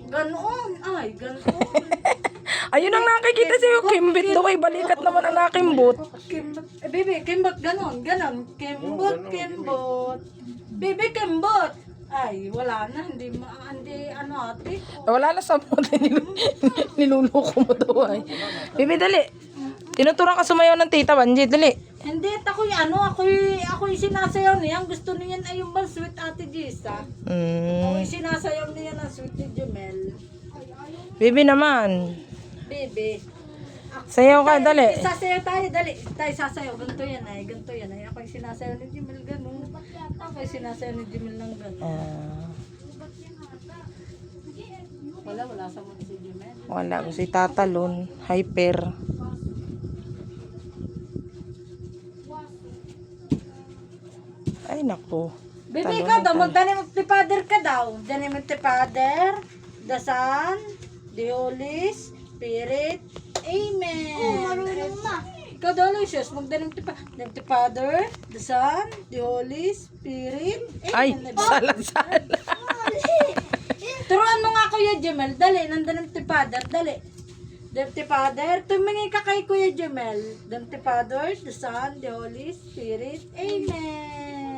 Ganon. Ay, ganon. Ayun ang nakikita sa'yo, Kimbit daw ay balikat naman ang nakimbot. Kimbot. Bibi, kimbot. Ganon. Ganon. Kimbot, kimbot. Bibi, kimbot. Ay, wala na. Hindi, ano ate. Wala na sa mote, niluloko mo daw ay. Bibi, dali. Tinuturan ka sumayaw ng tita Wanji, dali. Hindi, ako'y sinasayaw niya. Ang gusto niyan ay yung bang sweet ate Gisa. Ako'y sinasayaw niya ng sweet ni Jumel. Bibi naman. Bibi. Sayaw ka, dali. Sasayaw tayo, dali. Tayo sasayaw. Ganito yan ay. Ako'y sinasayaw ni Jumel ganun. Ako'y sinasayaw ni Jumel ng ganun. Wala sa mga si Jumel. Wala, si tatalon. Hyper. Ay, naku. Bibi, ikaw daw, magdani magtipader ka daw. Dani magtipader, the Son, the Holy Spirit, Amen. Marunong na. Ikaw daw, Lucius, magdani magtipader, the Son, the Holy Spirit, Ay, Amen. sala-sala. Turuan mo nga Kuya Jemel, dali, nandun ang tipader, dali. The Father, tumingin ka kay Kuya Jemel. The Father, the Son, the Holy Spirit, Amen.